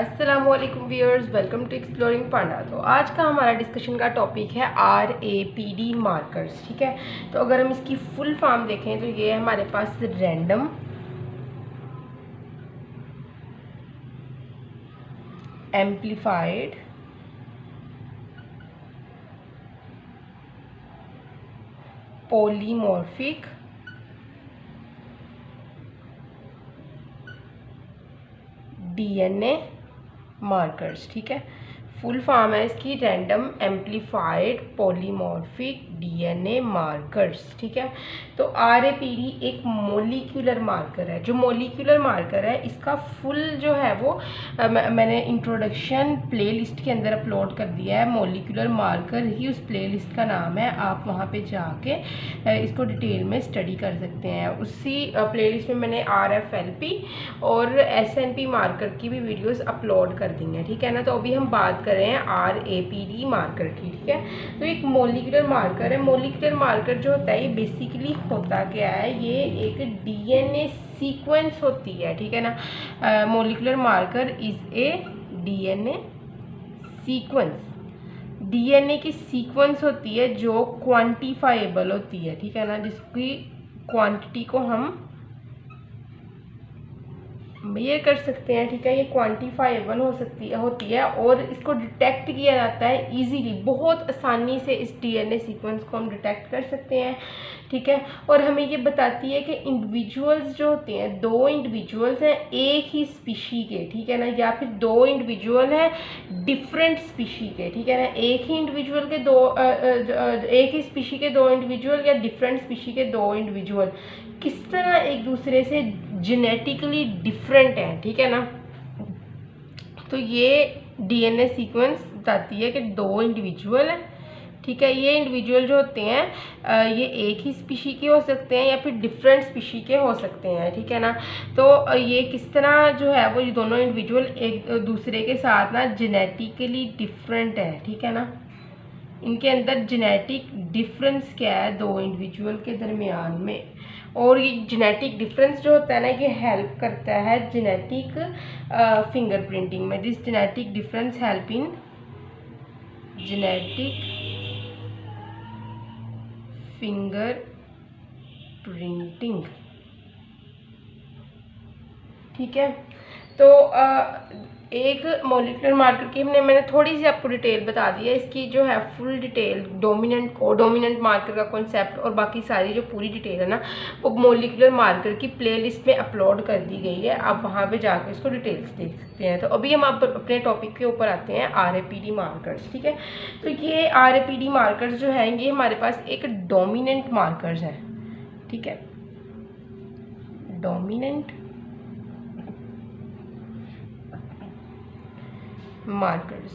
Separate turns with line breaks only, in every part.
अस्सलामुअलैकुम viewers, welcome to exploring पांडा। तो आज का हमारा डिस्कशन का टॉपिक है RAPD मार्कर्स। ठीक है, तो अगर हम इसकी फुल फॉर्म देखें तो ये है हमारे पास random amplified polymorphic DNA markers. ठीक है, फुल फॉर्म है इसकी random amplified polymorphic DNA markers. ठीक है, तो RAPD एक मोलिकुलर मार्कर है। जो मोलिकुलर मार्कर है इसका फुल जो है वो मैंने इंट्रोडक्शन प्लेलिस्ट के अंदर अपलोड कर दिया है। मोलिकुलर मार्कर ही उस प्लेलिस्ट का नाम है, आप वहाँ पे जाके इसको डिटेल में स्टडी कर सकते हैं। उसी प्लेलिस्ट में मैंने RFLP और SNP मार्कर की भी वीडियोस अपलोड कर दी हैं। ठीक है ना, तो अभी हम बात कर रहे हैं RAPD मार्कर की। ठीक है, तो एक मोलिकुलर मार्कर है। मोलिकुलर मार्कर जो होता है ये बेसिकली होता क्या है, ये एक DNA सीक्वेंस होती है। ठीक है ना, molecular marker is a DNA sequence. DNA की सीक्वेंस होती है जो क्वांटिफाइबल होती है। ठीक है ना, जिसकी क्वांटिटी को हम मेजर कर सकते हैं। ठीक है, ये क्वांटिफाइबल होती है और इसको डिटेक्ट किया जाता है इजीली, बहुत आसानी से इस DNA सीक्वेंस को हम डिटेक्ट कर सकते हैं। ठीक है, और हमें ये बताती है कि इंडिविजुअल्स जो होते हैं, दो इंडिविजुअल्स हैं एक ही स्पीशी के। ठीक है ना, या फिर दो इंडिविजुअल हैं डिफरेंट स्पीशी के। ठीक है ना, एक ही इंडिविजुअल के दो एक ही स्पीशी के दो इंडिविजुअल या डिफरेंट स्पीशी के दो इंडिविजुअल किस तरह एक दूसरे से जेनेटिकली डिफरेंट है। ठीक है ना, तो ये DNA सीक्वेंस बताती है कि दो इंडिविजुअल हैं। ठीक है, ये इंडिविजुअल जो होते हैं ये एक ही स्पीशी के हो सकते हैं या फिर डिफरेंट स्पीशी के हो सकते हैं। ठीक है ना, तो ये किस तरह जो है वो ये दोनों इंडिविजुअल एक दूसरे के साथ ना जेनेटिकली डिफरेंट है। ठीक है ना, इनके अंदर जेनेटिक डिफरेंस क्या है दो इंडिविजुअल के दरमियान में, और ये जेनेटिक डिफरेंस जो होता है ना ये हेल्प करता है जेनेटिक फिंगरप्रिंटिंग में। This genetic difference help in genetic finger printing. ठीक है, तो एक मॉलिक्यूलर मार्कर की मैंने थोड़ी सी आपको डिटेल बता दी है। इसकी जो है फुल डिटेल डोमिनेंट मार्कर का कॉन्सेप्ट और बाकी सारी जो पूरी डिटेल है ना वो मॉलिक्यूलर मार्कर की प्लेलिस्ट में अपलोड कर दी गई है, आप वहाँ पे जाकर इसको डिटेल्स देख सकते हैं। तो अभी हम आप अपने टॉपिक के ऊपर आते हैं RAPD मार्कर्स। ठीक है, तो ये RAPD मार्कर्स जो है ये हमारे पास एक डोमिनेंट मार्कर्स है। ठीक है, डोमिनेंट मार्कर्स।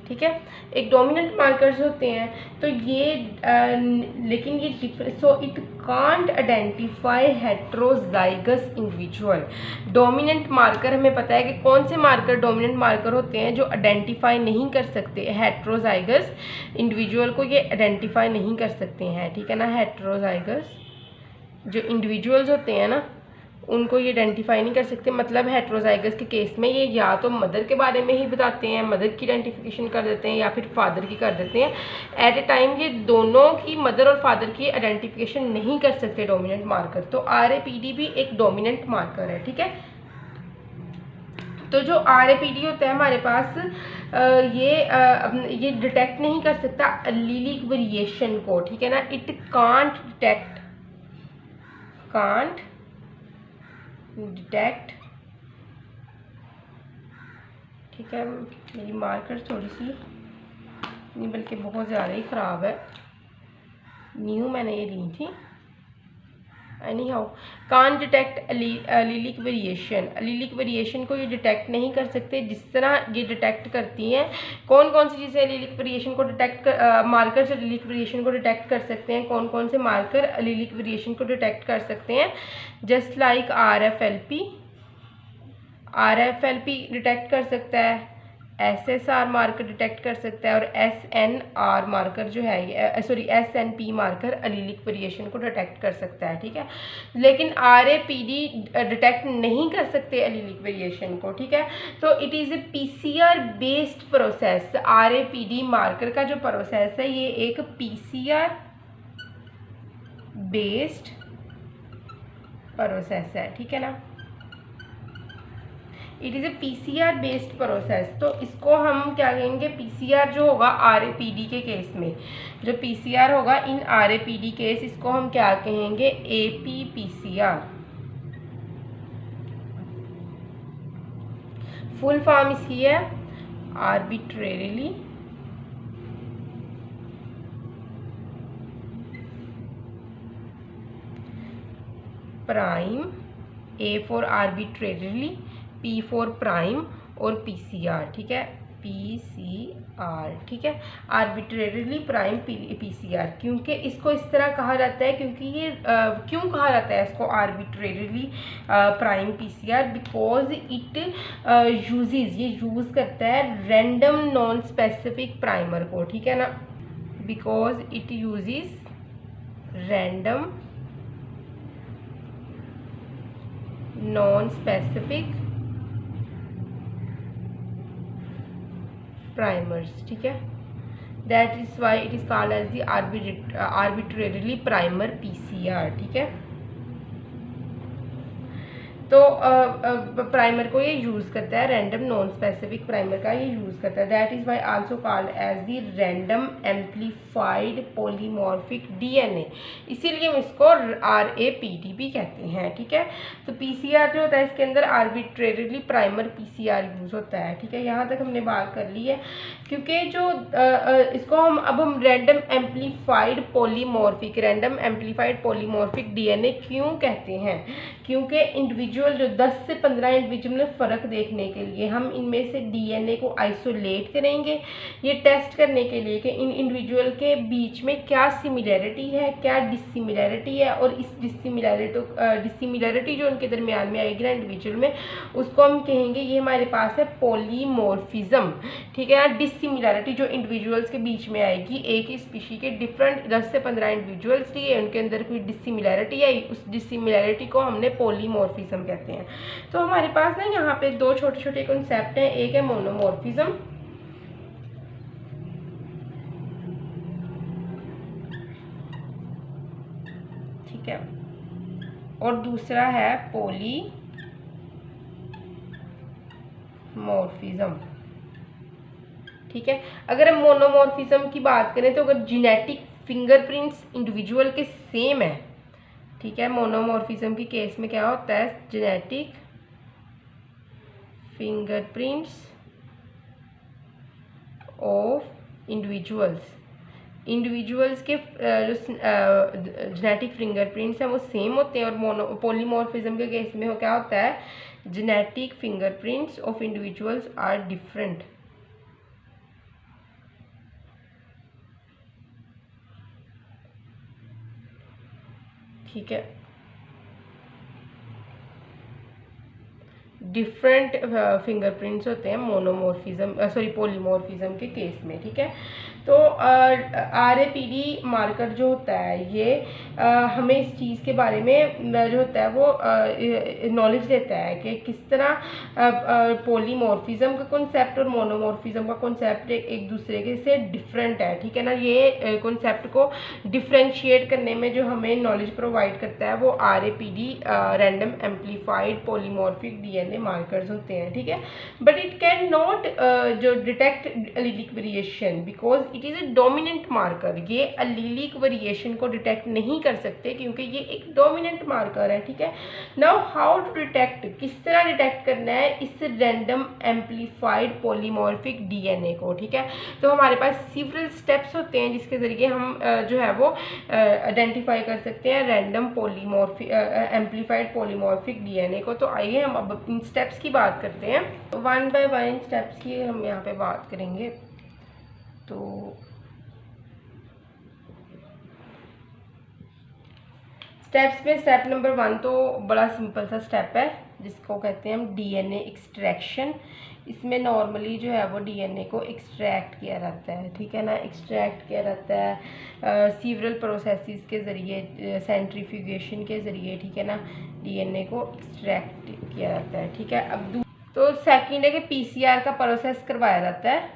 ठीक है, एक डोमिनेंट मार्कर्स होते हैं तो ये लेकिन ये so it can't identify heterozygous individual. Dominant marker हमें पता है कि कौन से मार्कर डोमिनेंट मार्कर होते हैं जो आइडेंटिफाई नहीं कर सकते हेट्रोजाइगस इंडिविजुअल को, ये आइडेंटिफाई नहीं कर सकते हैं। ठीक है ना, हेट्रोजाइगस जो इंडिविजुअल्स होते हैं ना उनको ये आइडेंटिफाई नहीं कर सकते। मतलब हेट्रोजाइगस के केस में ये या तो मदर के बारे में ही बताते हैं, मदर की आइडेंटिफिकेशन कर देते हैं, या फिर फादर की कर देते हैं। एट ए टाइम ये दोनों की, मदर और फादर की आइडेंटिफिकेशन नहीं कर सकते डोमिनेंट मार्कर। तो RAPD भी एक डोमिनेंट मार्कर है। ठीक है, तो जो RAPD होता है हमारे पास ये डिटेक्ट नहीं कर सकता एलीलिक वेरिएशन को। ठीक है ना, इट कांट डिटेक्ट। ठीक है, मेरी मार्कर थोड़ी सी नहीं बल्कि बहुत ज़्यादा ही ख़राब है, न्यू मैंने ये ली थी। Any how can detect allelic variation. Allelic variation को ये डिटेक्ट नहीं कर सकते जिस तरह ये डिटेक्ट करती हैं। कौन कौन सी चीज़ें एलीलिक वेरिएशन को डिटेक्ट मार्कर से एलीलिक वेरिएशन को डिटेक्ट कर सकते हैं, कौन कौन से मार्कर एलीलिक वेरिएशन को डिटेक्ट कर सकते हैं? जस्ट लाइक RFLP डिटेक्ट कर सकता है, SSR मार्कर डिटेक्ट कर सकता है और SNR मार्कर जो है ये SNP मार्कर अलीलिक वेरिएशन को डिटेक्ट कर सकता है, ठीक है। लेकिन RAPD डिटेक्ट नहीं कर सकते अलीलिक वेरिएशन को, ठीक है। तो it is a PCR based process. RAPD marker का जो प्रोसेस है ये एक PCR बेस्ड प्रोसेस है, ठीक है ना। It is a PCR based process. तो इसको हम क्या कहेंगे, PCR जो होगा RAPD के केस में, जो PCR होगा इन RAPD केस, इसको हम क्या कहेंगे, APPCR। फुल फॉर्म इसकी है arbitrarily prime, A for arbitrarily, P for prime और PCR, ठीक है, PCR, ठीक है, आर्बिट्रेरीली प्राइम PCR। क्योंकि इसको इस तरह कहा जाता है, क्योंकि ये क्यों कहा जाता है इसको arbitrarily prime PCR, because it ये यूज़ करता है रैंडम नॉन स्पेसिफिक प्राइमर को, ठीक है ना, because it uses random non specific primers, ठीक है। That is why it is called as the arbitrarily primer PCR, ठीक है। तो प्राइमर को ये यूज़ करता है, रैंडम नॉन स्पेसिफिक प्राइमर का ये यूज़ करता है। That is why also called as the random amplified polymorphic DNA, इसीलिए हम इसको RAPD भी कहते हैं, ठीक है। तो PCR जो होता है इसके अंदर आर्बिट्रेरीली प्राइमर PCR यूज़ होता है, ठीक है। यहाँ तक हमने बात कर ली है। क्योंकि जो इसको हम रैंडम एम्पलीफाइड पॉलीमॉर्फिक DNA क्यों कहते हैं, क्योंकि इंडिविजुअल जो 10 से 15 इंडिविजुअल में फ़र्क देखने के लिए हम इनमें से DNA को आइसोलेट करेंगे, ये टेस्ट करने के लिए कि इन इंडिविजुअल के बीच में क्या सिमिलैरिटी है, क्या डिसिमिलैरिटी है, और इस डिसिमिलैरिटी जो उनके दरमियान में आएगी ना इंडिविजुअल में, उसको हम कहेंगे ये हमारे पास है पॉलीमॉर्फिज्म, ठीक है ना। डिसिमिलैरिटी जो इंडिविजुअल्स के बीच में आएगी, एक ही स्पीशी के डिफरेंट 10 से 15 इंडिविजुअल्स लिए, उनके अंदर कोई डिसिमिलैरिटी आई, उस डिसिमिलैरिटी को हमने पॉलीमॉर्फिज्म कहते हैं। तो हमारे पास ना यहाँ पे दो छोटे छोटे कॉन्सेप्ट हैं, एक है मोनोमॉर्फिज्म, ठीक है, और दूसरा है पॉलीमॉर्फिज्म, ठीक है। अगर हम मोनोमॉर्फिज्म की बात करें तो अगर जेनेटिक फिंगरप्रिंट्स इंडिविजुअल के सेम है, ठीक है, मोनोमॉर्फिज्म की केस में क्या होता है, जेनेटिक फिंगरप्रिंट्स ऑफ इंडिविजुअल्स के जो जेनेटिक फिंगरप्रिंट्स हैं वो सेम होते हैं, और पॉलीमॉर्फिज्म के केस में क्या होता है, genetic fingerprints of individuals are different, ठीक है, डिफरेंट फिंगरप्रिंट्स होते हैं पॉलीमॉर्फिज्म के केस में, ठीक है। तो RAPD मार्कर जो होता है ये हमें इस चीज़ के बारे में जो होता है वो नॉलेज देता है कि किस तरह पॉलीमॉर्फिज्म का कॉन्सेप्ट और मोनोमॉर्फिज्म का कॉन्सेप्ट एक दूसरे के से डिफरेंट है, ठीक है ना। ये कॉन्सेप्ट को डिफ्रेंशिएट करने में जो हमें नॉलेज प्रोवाइड करता है वो RAPD random amplified polymorphic DNA markers होते हैं, ठीक है। बट इट कैन नॉट जो detect allelic variation because it is a dominant marker. ये एलीलिक वेरिएशन को डिटेक्ट नहीं कर सकते क्योंकि ये एक डोमिनेंट मार्कर है, ठीक है। नाउ हाउ टू डिटेक्ट, किस तरह डिटेक्ट करना है इस रैंडम एम्पलीफाइड पॉलीमॉर्फिक DNA को, ठीक है। तो हमारे पास सिवरल स्टेप्स होते हैं जिसके ज़रिए हम जो है वो आइडेंटिफाई कर सकते हैं रैंडम एम्पलीफाइड पॉलीमॉर्फिक DNA को। तो आइए हम अब इन स्टेप्स की बात करते हैं। तो 1 बाय 1 स्टेप्स की हम यहाँ पे बात करेंगे। तो स्टेप्स में स्टेप नंबर 1 तो बड़ा सिंपल सा स्टेप है जिसको कहते हैं हम DNA एक्सट्रैक्शन। इसमें नॉर्मली जो है वो डीएनए को एक्सट्रैक्ट किया जाता है, ठीक है ना, एक्सट्रैक्ट किया जाता है सीवरल प्रोसेसेस के ज़रिए, सेंट्रीफ्यूगेशन के ज़रिए, ठीक है ना, डीएनए को एक्सट्रैक्ट किया जाता है, ठीक है। अब तो सेकंड है कि पीसीआर का प्रोसेस करवाया जाता है,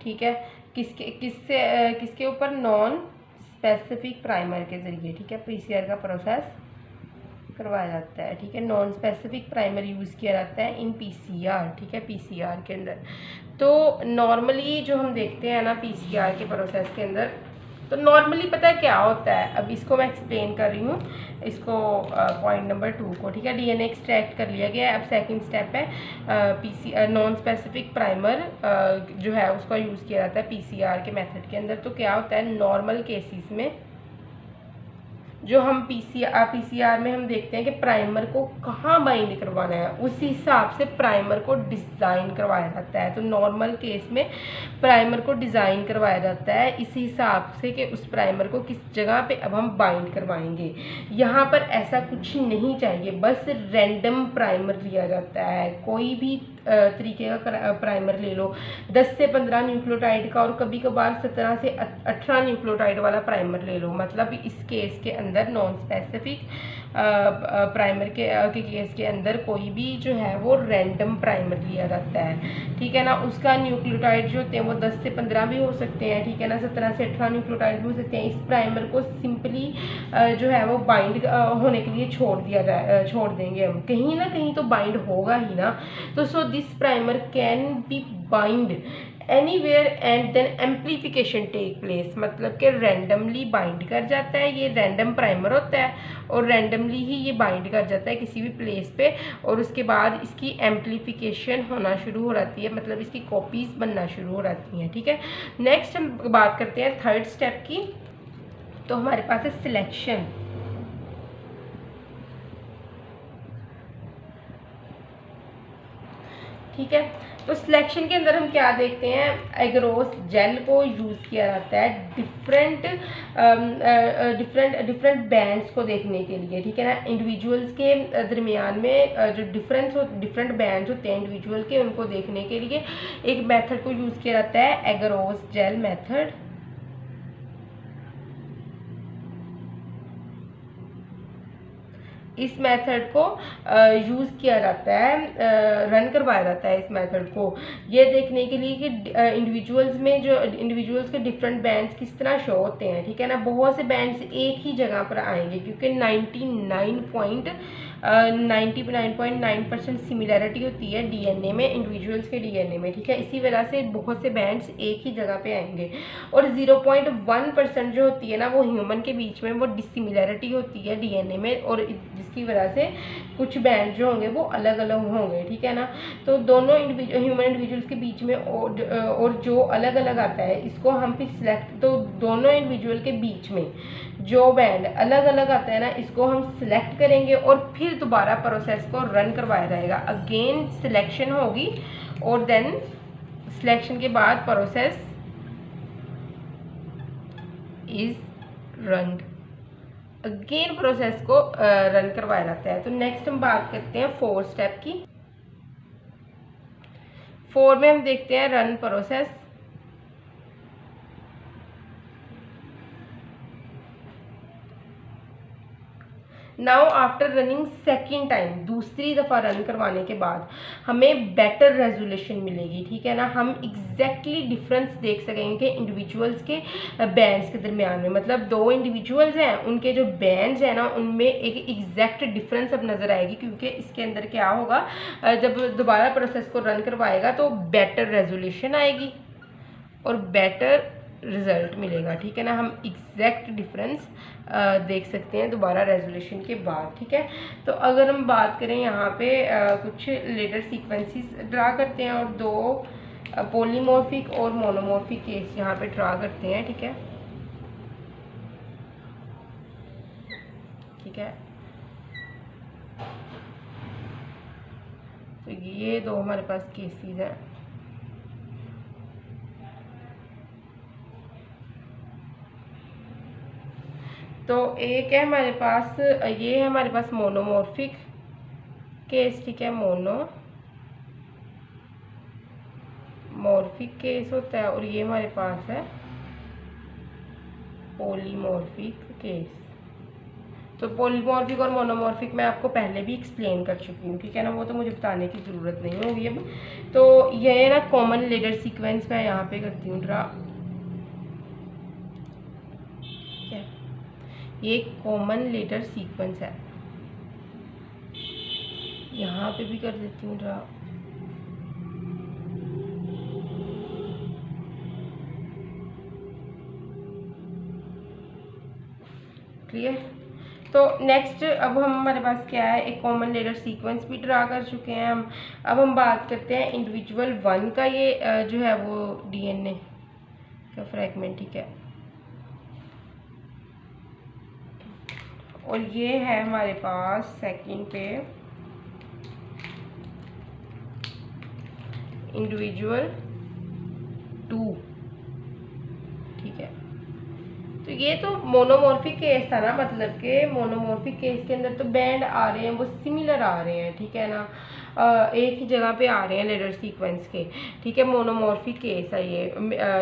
ठीक है, किसके ऊपर, नॉन स्पेसिफिक प्राइमर के ज़रिए, ठीक है, पीसीआर का प्रोसेस करवाया जाता है, ठीक है। नॉन स्पेसिफिक प्राइमर यूज़ किया जाता है इन पीसीआर, ठीक है, पीसीआर के अंदर। तो नॉर्मली जो हम देखते हैं ना पीसीआर के प्रोसेस के अंदर, तो नॉर्मली पता है क्या होता है, अब इसको मैं एक्सप्लेन कर रही हूँ, इसको पॉइंट नंबर 2 को, ठीक है। डीएनए एक्सट्रैक्ट कर लिया गया है, अब सेकंड स्टेप है नॉन स्पेसिफिक प्राइमर जो है उसका यूज़ किया जाता है पीसीआर के मेथड के अंदर। तो क्या होता है नॉर्मल केसेस में जो हम पीसीआर में हम देखते हैं कि प्राइमर को कहाँ बाइंड करवाना है, उस हिसाब से प्राइमर को डिज़ाइन करवाया जाता है। तो नॉर्मल केस में प्राइमर को डिज़ाइन करवाया जाता है इस हिसाब से कि उस प्राइमर को किस जगह पे अब हम बाइंड करवाएंगे। यहाँ पर ऐसा कुछ नहीं चाहिए, बस रैंडम प्राइमर लिया जाता है, कोई भी तरीके का प्राइमर ले लो, 10 से 15 न्यूक्लियोटाइड का और कभी कभार 17 से 18 न्यूक्लियोटाइड वाला प्राइमर ले लो। मतलब इस केस के अंदर नॉन स्पेसिफिक प्राइमर के केस के अंदर कोई भी जो है वो रैंडम प्राइमर लिया जाता है, ठीक है ना। उसका न्यूक्लियोटाइड जो होते हैं वो 10 से 15 भी हो सकते हैं, ठीक है ना, 17 से 18 न्यूक्लियोटाइड भी हो सकते हैं। इस प्राइमर को सिंपली जो है वो बाइंड होने के लिए छोड़ देंगे हम, कहीं ना कहीं तो बाइंड होगा ही ना। तो so this primer can be bind anywhere and then amplification take place, मतलब कि रैंडमली बाइंड कर जाता है, ये रैंडम प्राइमर होता है और रैंडमली ही ये बाइंड कर जाता है किसी भी प्लेस पे, और उसके बाद इसकी एम्प्लीफिकेशन होना शुरू हो जाती है, मतलब इसकी कॉपीज़ बनना शुरू हो जाती हैं, ठीक है। नेक्स्ट हम बात करते हैं थर्ड स्टेप की। तो हमारे पास है सिलेक्शन, ठीक है। तो सिलेक्शन के अंदर हम क्या देखते हैं, एगरोस जेल को यूज़ किया जाता है डिफरेंट बैंड्स को देखने के लिए, ठीक है ना। इंडिविजुअल्स के दरमियान में जो डिफरेंट बैंड्स होते हैं इंडिविजुअल के, उनको देखने के लिए एक मेथड को यूज़ किया जाता है, एगरोस जेल मेथड। इस मेथड को यूज़ किया जाता है, रन करवाया जाता है इस मेथड को, ये देखने के लिए कि इंडिविजुअल्स में जो इंडिविजुअल्स के डिफरेंट बैंड्स किस तरह शो होते हैं, ठीक है ना। बहुत से बैंड्स एक ही जगह पर आएंगे क्योंकि 99.9% सिमिलैरिटी होती है डीएनए में, इंडिविजुअल्स के डीएनए में, ठीक है। इसी वजह से बहुत से बैंड्स एक ही जगह पे आएंगे, और 0.1% जो होती है ना वो ह्यूमन के बीच में वो डिसिमिलैरिटी होती है डीएनए में, और जिसकी वजह से कुछ बैंड जो होंगे वो अलग अलग होंगे, ठीक है ना। तो दोनों ह्यूमन इंडिविजुअल्स के बीच में और जो अलग अलग आता है इसको हम फिर सिलेक्ट, तो दोनों इंडिविजुअल के बीच में जो बैंड अलग अलग आता है ना इसको हम सिलेक्ट करेंगे और फिर दोबारा प्रोसेस को रन करवाया जाएगा। अगेन सिलेक्शन होगी और देन सिलेक्शन के बाद process is run, again process को रन करवाया जाता है। तो नेक्स्ट हम बात करते हैं 4 स्टेप की। 4 में हम देखते हैं run process. Now after running second time, दूसरी दफ़ा रन करवाने के बाद हमें बेटर रेजोल्यूशन मिलेगी, ठीक है ना। हम एग्जैक्टली डिफरेंस देख सकेंगे इंडिविजुअल्स के बैंड्स के दरमियान में, मतलब 2 इंडिविजुअल्स हैं उनके जो बैंड्स हैं ना उनमें एक एग्जैक्ट डिफरेंस अब नज़र आएगी, क्योंकि इसके अंदर क्या होगा, जब दोबारा प्रोसेस को रन करवाएगा तो बेटर रेजोल्यूशन आएगी और बेटर रिजल्ट मिलेगा, ठीक है ना। हम एग्जैक्ट डिफरेंस देख सकते हैं दोबारा रेजोल्यूशन के बाद, ठीक है। तो अगर हम बात करें यहाँ पे कुछ लेटर सीक्वेंसेस ड्रा करते हैं और 2 पॉलीमॉर्फिक और मोनोमॉर्फिक केस यहाँ पे ड्रा करते हैं, ठीक है, ठीक है। तो ये 2 हमारे पास केसेस हैं। तो एक है हमारे पास, ये है हमारे पास मोनोमॉर्फिक केस, ठीक है, मोनो मोनोमॉर्फिक केस होता है और ये हमारे पास है पॉलीमॉर्फिक केस। तो पॉलीमॉर्फिक और मोनोमॉर्फिक मैं आपको पहले भी एक्सप्लेन कर चुकी हूँ, ठीक है ना, वो तो मुझे बताने की ज़रूरत नहीं होगी अब। तो ये ना कॉमन लेटर सीक्वेंस मैं यहाँ पे करती हूँ ड्रा, ठीक है, ये कॉमन लेटर सीक्वेंस है, यहाँ पे भी कर देती हूँ ड्रा। क्लियर। तो नेक्स्ट अब हम हमारे पास क्या है, एक कॉमन लेटर सीक्वेंस भी ड्रा कर चुके हैं हम। अब हम बात करते हैं इंडिविजुअल 1 का, ये जो है वो डीएनए का फ्रैगमेंट, ठीक है, और ये है हमारे पास सेकंड पे इंडिविजुअल 2, ठीक है। तो ये तो मोनोमॉर्फिक केस था ना, मतलब कि मोनोमॉर्फिक केस के अंदर तो बैंड आ रहे हैं वो सिमिलर आ रहे हैं, ठीक है ना, एक ही जगह पे आ रहे हैं लेटर सीक्वेंस के, ठीक है। मोनोमॉर्फिक केस है ये,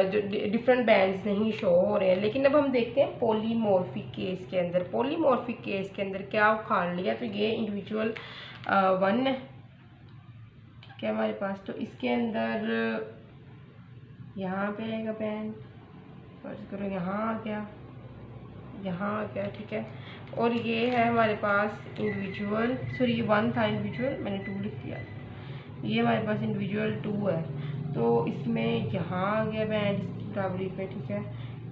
जो डिफरेंट बैंड्स नहीं शो हो रहे हैं। लेकिन अब हम देखते हैं पॉलीमॉर्फिक केस के अंदर। पॉलीमॉर्फिक केस के अंदर क्या उखाड़ लिया, तो ये इंडिविजुअल 1 है, ठीक है हमारे पास। तो इसके अंदर यहाँ पे आएगा बैंड, फर्ज करो यहाँ आ गया, यहाँ आ गया, ठीक है। और ये है हमारे पास इंडिविजुअल, सॉरी ये 1 था इंडिविजुअल, मैंने 2 लिख दिया, ये हमारे पास इंडिविजुअल 2 है। तो इसमें यहाँ आ गया बैंड इसकी बराबरी पे, ठीक है,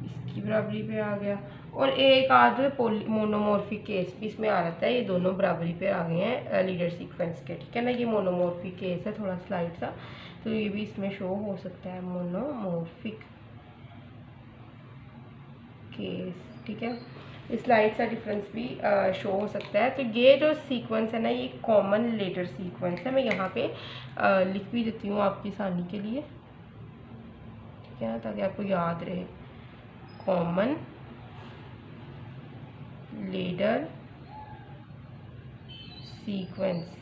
इसकी बराबरी पे आ गया। और एक आध मोनोमॉर्फिक केस भी इसमें आ जाता है, ये दोनों बराबरी पे आ गए हैं लीडर सीक्वेंस के, ठीक है ना। ये मोनोमॉर्फिक केस है, थोड़ा स्लाइड सा, तो ये भी इसमें शो हो सकता है मोनोमॉर्फिक केस, ठीक है। स्लाइड सा डिफरेंस भी शो हो सकता है। तो ये जो सीक्वेंस है ना, ये कॉमन लेटर सीक्वेंस है। मैं यहाँ पे लिख भी देती हूँ आपकी आसानी के लिए, ठीक है ना, ताकि आपको याद रहे। कॉमन लेटर सीक्वेंस,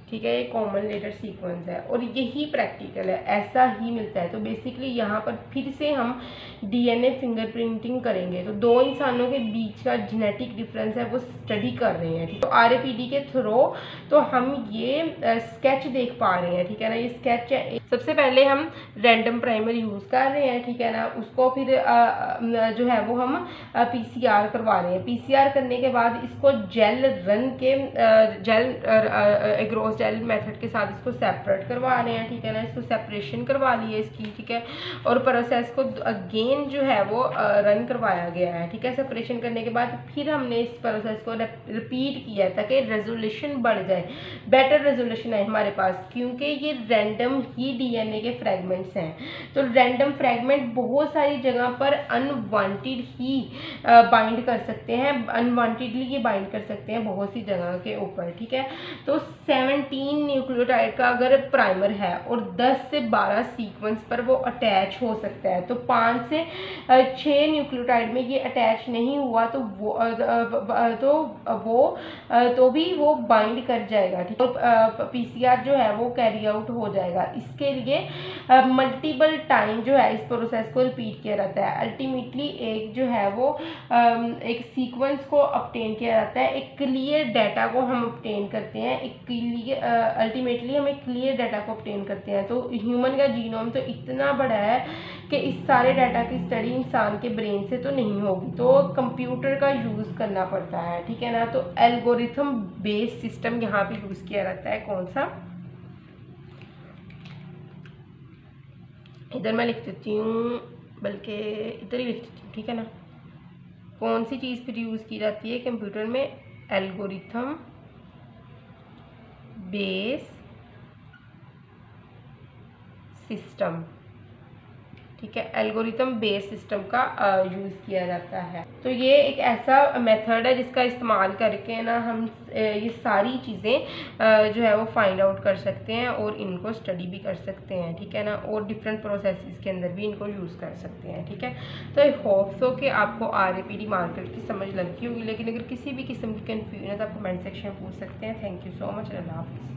ठीक है, ये कॉमन लेटर सीक्वेंस है और यही प्रैक्टिकल है, ऐसा ही मिलता है। तो बेसिकली यहाँ पर फिर से हम डीएनए फिंगरप्रिंटिंग करेंगे, तो 2 इंसानों के बीच का जेनेटिक डिफरेंस है वो स्टडी कर रहे हैं, ठीक है। तो आरएपीडी के थ्रू तो हम ये स्केच देख पा रहे हैं, ठीक है ना। ये स्केच है, सबसे पहले हम रैंडम प्राइमर यूज़ कर रहे हैं, ठीक है ना। उसको फिर जो है वो हम पीसीआर करवा रहे हैं। पीसीआर करने के बाद इसको जेल रन के जेल एग्रोस जेल मेथड के साथ इसको सेपरेट करवा रहे हैं, ठीक है ना। इसको सेपरेशन करवा ली है इसकी, ठीक है, और प्रोसेस को अगेन जो है वो रन करवाया गया है, ठीक है। सेपरेशन करने के बाद फिर हमने इस प्रोसेस को रिपीट किया ताकि रेजोल्यूशन बढ़ जाए, बेटर रेजोल्यूशन है हमारे पास, क्योंकि ये रैंडम ही डीएनए के फ्रैगमेंट्स हैं। तो रैंडम फ्रैगमेंट बहुत सारी जगह पर अनवांटेड ही बाइंड कर सकते हैं, अनवांटेडली ये बाइंड कर सकते हैं बहुत सी जगह के ऊपर, ठीक है। तो 17 न्यूक्लियोटाइड का अगर प्राइमर है और 10 से 12 सीक्वेंस पर वो अटैच हो सकता है, तो 5 से 6 न्यूक्लियोटाइड में ये अटैच नहीं हुआ तो तो भी वो बाइंड कर जाएगा, ठीक है। पीसीआर जो है वो कैरी आउट हो जाएगा। इसके लिए मल्टीपल टाइम जो है इस प्रोसेस को रिपीट किया जाता है। अल्टीमेटली एक जो है वो एक सीक्वेंस को ऑब्टेन किया जाता है, एक क्लियर डाटा को हम ऑब्टेन करते हैं, एक क्लियर अल्टीमेटली हम एक क्लियर डाटा को ऑब्टेन करते हैं। तो ह्यूमन का जीनोम तो इतना बड़ा है कि इस सारे डाटा की स्टडी इंसान के ब्रेन से तो नहीं होगी, तो कंप्यूटर का यूज़ करना पड़ता है, ठीक है ना। तो एल्गोरिथम बेस्ड सिस्टम यहाँ पे यूज़ किया जाता है। कौन सा, इधर मैं लिख देती हूँ, बल्कि इधर ही लिख देती हूँ, ठीक है ना। कौन सी चीज़ फिर यूज़ की जाती है कंप्यूटर में, एल्गोरिथम बेस सिस्टम, ठीक है, एल्गोरिथम बेस सिस्टम का यूज़ किया जाता है। तो ये एक ऐसा मेथड है जिसका इस्तेमाल करके ना हम ये सारी चीज़ें जो है वो फाइंड आउट कर सकते हैं और इनको स्टडी भी कर सकते हैं, ठीक है ना, और डिफरेंट प्रोसेसेस के अंदर भी इनको यूज़ कर सकते हैं, ठीक है। तो आई होप सो कि आपको आरएपीडी मार्कर की समझ लगती होगी, लेकिन अगर किसी भी किस्म की कन्फ्यूजन है तो आप कमेंट सेक्शन में पूछ सकते हैं। थैंक यू सो मच, अल्लाह हाफिज़।